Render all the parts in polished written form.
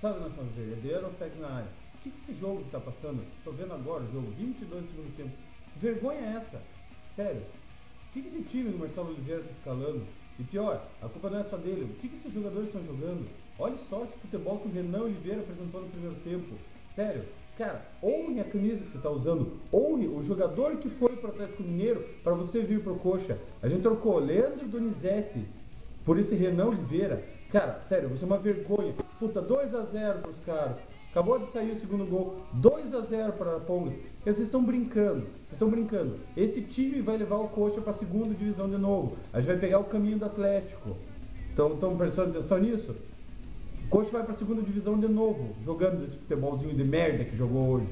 Salve, nação verdadeira, Fex na área. O que esse jogo que tá passando? Tô vendo agora o jogo, 22 do segundo tempo. Que vergonha é essa? Sério. O que esse time do Marcelo Oliveira tá escalando? E pior, a culpa não é só dele. O que esses jogadores estão jogando? Olha só esse futebol que o Renan Oliveira apresentou no primeiro tempo. Sério. Cara, honre a camisa que você tá usando. Honre o jogador que foi pro Atlético Mineiro para você vir pro Coxa. A gente trocou Leandro Donizete por esse Renan Oliveira. Cara, sério, você é uma vergonha. Puta, 2-0 pros caras. Acabou de sair o segundo gol. 2-0 para a Pongas. Vocês estão brincando. Vocês estão brincando. Esse time vai levar o Coxa para a segunda divisão de novo. A gente vai pegar o caminho do Atlético. Estão prestando atenção nisso? O Coxa vai para a segunda divisão de novo, jogando esse futebolzinho de merda que jogou hoje.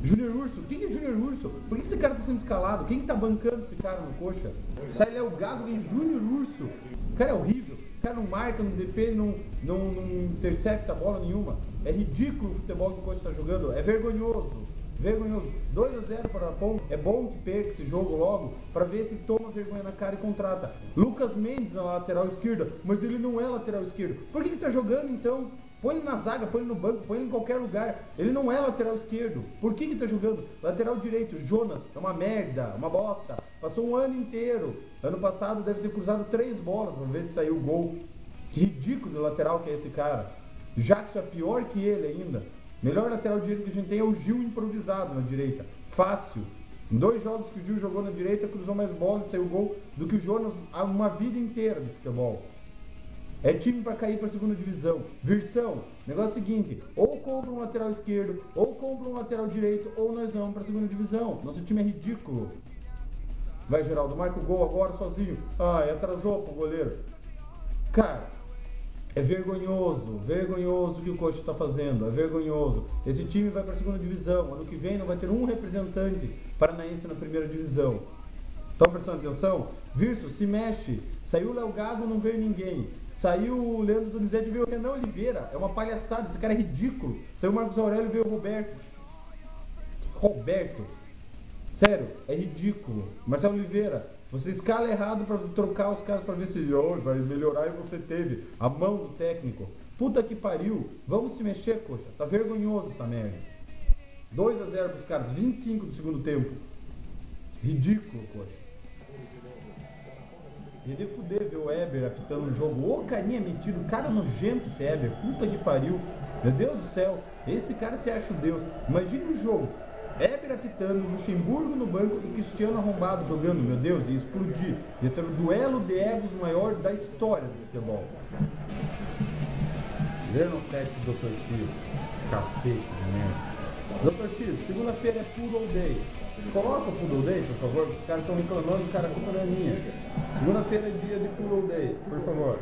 Júnior Urso, quem é Júnior Urso? Por que esse cara tá sendo escalado? Quem tá bancando esse cara no Coxa? Sai Léo Gago e Júnior Urso. O cara é horrível. O cara não marca, não defende, não intercepta a bola nenhuma. É ridículo o futebol que o Coxa tá jogando. É vergonhoso. Vergonhoso. 2-0 para a Ponte. É bom que perca esse jogo logo para ver se toma vergonha na cara e contrata. Lucas Mendes na lateral esquerda, mas ele não é lateral esquerdo. Por que tá jogando então? Põe ele na zaga, põe ele no banco, põe ele em qualquer lugar. Ele não é lateral esquerdo. Por que tá jogando? Lateral direito, Jonas, é uma merda, uma bosta. Passou um ano inteiro. Ano passado deve ter cruzado 3 bolas pra ver se saiu o gol. Que ridículo de lateral que é esse cara. Jackson é pior que ele ainda. Melhor lateral direito que a gente tem é o Gil improvisado na direita. Fácil. Em 2 jogos que o Gil jogou na direita, cruzou mais bola e saiu gol do que o Jonas há uma vida inteira de futebol. É time para cair para a segunda divisão. Versão, negócio é o seguinte, ou compra um lateral esquerdo, ou compra um lateral direito, ou nós vamos para a segunda divisão. Nosso time é ridículo. Vai, Geraldo, marca o gol agora sozinho. Ai, atrasou pro goleiro. Cara, é vergonhoso o que o Coxa está fazendo, é vergonhoso. Esse time vai para a segunda divisão, ano que vem não vai ter um representante paranaense na primeira divisão. Estão prestando atenção? Virso, se mexe. Saiu o Léo Gago, não veio ninguém. Saiu o Leandro Donizete, veio o Renan Oliveira. É uma palhaçada, esse cara é ridículo. Saiu o Marcos Aurélio, veio o Roberto. Sério, é ridículo. Marcelo Oliveira, você escala errado para trocar os caras para ver se vai melhorar e você teve a mão do técnico. Puta que pariu. Vamos se mexer, Coxa. Tá vergonhoso essa merda. 2-0 pros caras, 25 do segundo tempo. Ridículo, Coxa. Ia de fuder ver o Eber apitando o jogo. Ô, carinha metido, cara nojento esse Eber. Puta que pariu. Meu Deus do céu, esse cara se acha o Deus. Imagina o jogo. Eber apitando, Luxemburgo no banco e Cristiano arrombado jogando. Meu Deus, ia explodir. Ia ser o duelo de egos maior da história do futebol. Vernotex do Dr. Chiro. Cacete de merda. Dr. Chiro, segunda-feira é Poodle Day. Coloca o Poodle Day, por favor. Os caras estão reclamando, cara, a culpa não é minha. Segunda-feira é dia de Poodle Day, por favor.